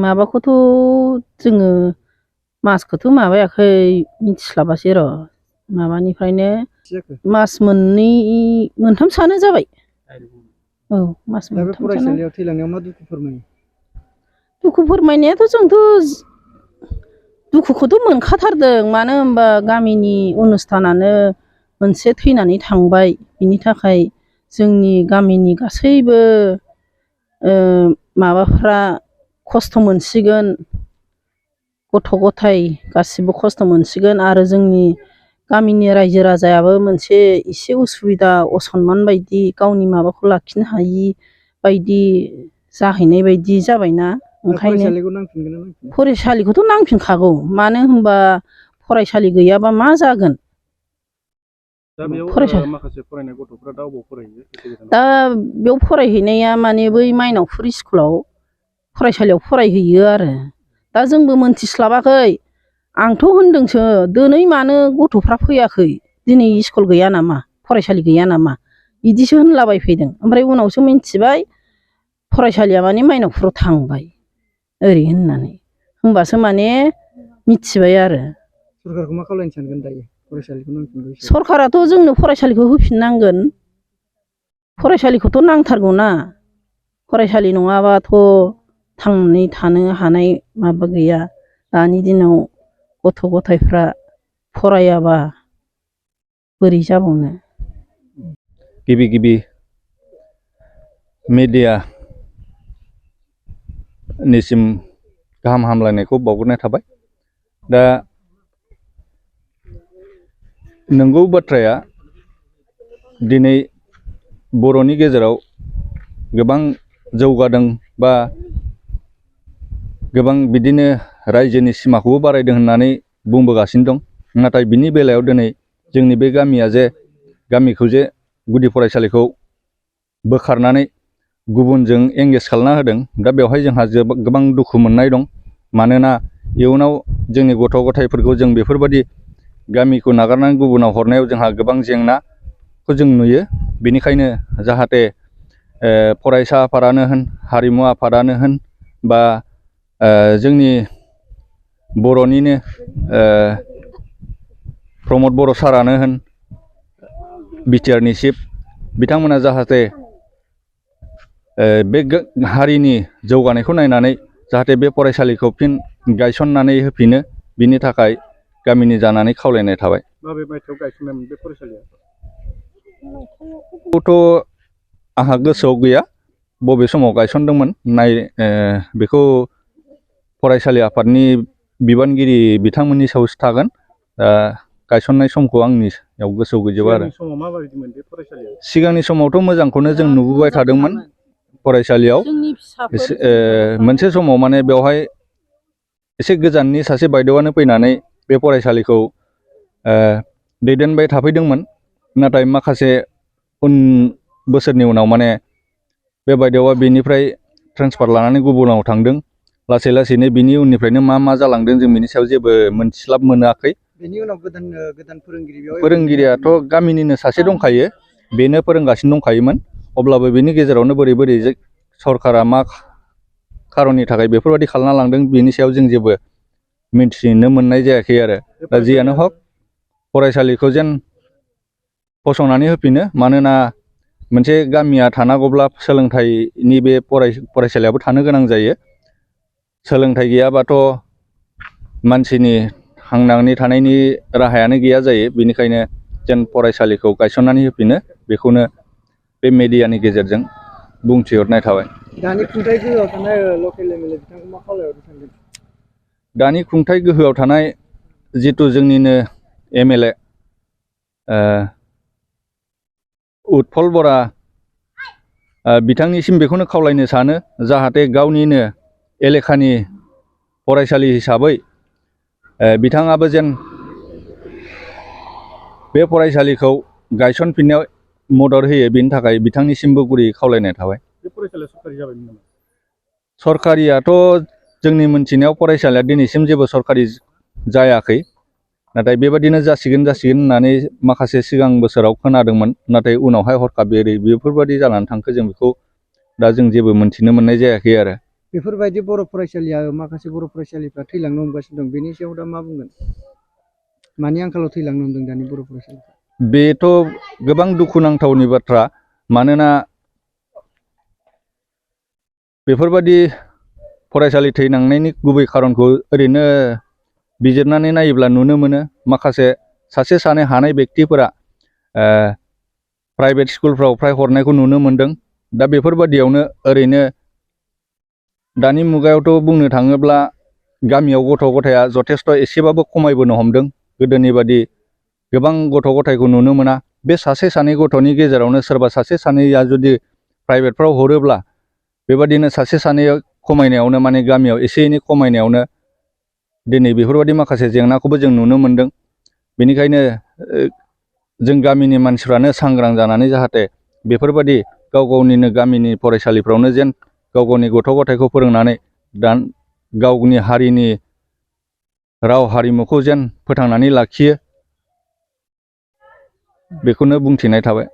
माबाखौथ' जोङो मासखौथ' माबायाखै मिथिस्लाबासै र' माबानिफ्रायनो मास मोननै मोनथामसोआनो जाबाय। औ मास दा बे मोनथामसोआनो फरायसालियाव थैलांनायाव मा दुखु फोरमायो? दुखु फोरमायनायाथ' जोंथ' दुखुखौथ' मोनखाथारदों मानो होनबा गामिनि अनुस्थानानो मोनसे थैनानै थांबाय बिनि थाखाय जोंनि गामिनि गासैबो माबाफ्रा खस्थ' मोनसिगोन गथ' गथाय गासिबो खस्थ' मोनसिगोन आरो जोंनि गामिनि रायजो राजायाबो मोनसे एसे उसुबिदा असनमान बायदि गावनि माबाखौ लाखिनो हायि बायदि जाहैनाय बायदि जाबायना ओंखायनो फरायसालिखौथ' नांफिनखागौ मानो होनबा फरायसालि गैयाबा मा जागोन। दा बेयाव माखासे फरायनाय गथ'फ्रा दा अबाव फरायहैयो? दा बेयाव फरायहैनाया माने बै माइनावफुर स्कुलाव फरायसालियाव फरायहैयो आरो दा जोंबो मोनथिस्लाबाखै आंथ' होनदोंसो दिनै मानो गथ'फ्रा फैयाखै दिनै स्कुल गैया नामा फरायसालि गैया नामा बिदिसो होनलाबायफैदों ओमफ्राय उनावसो मिन्थिबाय फरायसालिया माने माइनावफुराव थांबाय ओरै होननानै होनबासो माने मिथिबाय आरो। सरकारखौ मा खावलायनो सानगोन दायो फरायसालिखौ नांफिनगौ? सरकाराथ' जोंनो फरायसालिखौ होफिननांगोन फरायसालिखौथ' नांथारगौना फरायसालि नङाबाथ' थांनानै थानो हानाय माबा गैया दानि दिनाव गथ' गथायफ्रा फरायाबा बोरै जाबावनो। गिबि गिबि मिडियानिसिम गाहाम हामलायनायखौ बावहरनाय थाबाय। दा नंगौ बाथ्राया दिनै बर'नि गेजेराव गोबां जौगादों बा गोबां बिदिनो रायजोनि सिमाखौबो बारायदों होननानै बुंबोगासिनो दं। नाथाय बिनि बेलायाव दिनै जोंनि बे गामिया गामिखौ गुदि फरायसालिखौ बोखारनानै गुबुनजों एंगेज खालामना होदों। दा बेवहाय जोंहा गोबां दुखु मोननाय दं। मानोना इयुनाव जोंनि गथ' गथायफोरखौ जों बेफोरबायदि गामिखौ नागारनानै गुबुनाव हरनायाव जोंहा गोबां जेंनाखौ जों नुयो। बेनिखायनो जाहाथे फरायसा आफादानो होन हारिमु आफादानो होन बा जोंनि बर'निनो प्रमद बर' सारानो होन बिटिआरनि चिफ बिथांमोना जाहाथे बे हारिनि जौगानायखौ नायनानै जाहाथे बे फरायसालिखौ फिन गायसननानै होफिनो बिनि थाखाय गामिनि जानानै खावलायनाय थाबाय। माबे मायथाइयाव गायसननायमोन बे फरायसालिया? बेखौथ' आंहा गोसोआव गैया बबे समाव गायसनदोंमोन बेखौ फरायसालि आफादनि बिबानगिरि बिथांमोननि सायावसो थागोन। गायसननाय समखौ आंनियाव गोसोआव गैजोबा आरो। सिगांनि समावथ' मोजांखौनो जों नुबोबाय थादोंमोन फरायसालियाव। मोनसे समाव माने बेवहाय एसे गोजाननि सासे बायद'आनो फैनानै बे फरायसालिखौ दैदेनबाय थाफैदोंमोन। नाथाय माखासे बोसोरनि उनाव माने बे बायद'आ बेनिफ्राय ट्रेन्सफार लानानै गुबुनाव थांदों। लासै लासैनो बिनि उननिफ्रायनो मा जालांदों जों बिनि सायाव जेबो मोनथिस्लाब मोनाखै। बेनि उनाव गोदान फोरोंगिरियाथ' गामिनिनो सासे दंखायो बेनो फोरोंगासिनो दंखायोमोन। अब्लाबो बेनि गेजेरावनो बोरै सरकारा मा खारननि थाखाय बेफोरबायदि खालामना लांदों बेनि सायाव जों जेबो मिन्थिनो मोननाय जायाखै आरो। दा जियानो हक फरायसालिखौ फसंनानै होफिनो। मानोना मोनसे गामिया थानांगौब्ला सोलोंथाइनि बे फरायसालियाबो थानो गोनां जायो। सोलोंथाइ गैयाबाथ' मानसिनि थांनानै थानायनि राहायानो गैया जायो। बेनिखायनो फरायसालिखौ गायसननानै होफिनो बेखौनो बे मेडियानि गेजेरजों बुंथिहरनाय थाबाय। दानि खुंथाय गोहोआव थानाय लकेल एमएलए बिथांखौ मा खावलायहरनो सानदों? दानि खुंथाय गोहोआव थानाय जिथु जोंनिनो एमएलए उत्पल बरा बिथांनिसिम बेखौनो खावलायनो सानो जाहाथे गावनिनो एलेखानि फरायसालि हिसाबै बिथाङाबो बे फरायसालिखौ गायसनफिननायाव मदद होयो। बेनि थाखाय बिथांनिसिमबो गुरै खावलायनाय थाबाय। बे फरायसालिया सरकारि जाबायमोन नामा? सरकारियाथ' जोंनि मोनथिनायाव फरायसालिया दिनैसिम जेबो सरकारि जायाखै। नाथाय बेबादिनो जासिगोन होननानै माखासे सिगां बोसोराव खोनादोंमोन। नाथाय उनावहाय हरखाब बेफोरबायदि जानानै थांखो जों बेखौ दा जेबो मोनथिनो मोननाय जायाखै आरो। बेफोरबायदि बर' फरायसालिया माखासे बर' फरायसालिफ्रा थैलांनो हमगासिनो दं बेनि सायाव दा मा बुंगोन मानि आंखालाव थैलांनो हमदों दानि बर' फरायसालिफ्रा बेथ' गोबां दुखुनांथावनि बाथ्रा मानोना बेफोरबादि फरायसालि थैलांनायनि गुबै खारनखौ ओरैनो बिजिरनानै नायोब्ला नुनो मोनो माखासे सासे सानै हानाय बेक्तिफोरा प्राइभेट स्कुलफ्राव फ्राय हरनायखौ नुनो मोनदों दा बेफोरबादियावनो ओरैनो दानि मुगायावथ' बुंनो थाङोब्ला गामियाव गथ' गथाया जथेस्थ' एसेबाबो खमायबोनो हमदों गोदोनि बादि गोबां गथ' गथायखौ नुनो मोना बे सासे सानै गथ'नि गेजेरावनो सोरबा सासे सानैया जुदि प्राइभेटफ्राव हरोब्ला बेबादिनो सासे सानै खमायनायावनो माने गामियाव एसे एनै खमायनायावनो दिनै बेफोरबादि माखासे जेंनाखौबो जों नुनो मोनदों बेनिखायनो जों गामिनि मानसिफ्रानो सांग्रां जानानै जाहाथे बेफोरबादि गाव गावनिनो गामिनि फरायसालिफ्रावनो जेन गाव गावनि गथ' गथायखौ फोरोंनानै गावनि हारिनि राव हारिमुखौ जेन फोथांनानै लाखियो बेखौनो बुंथिनाय थाबाय।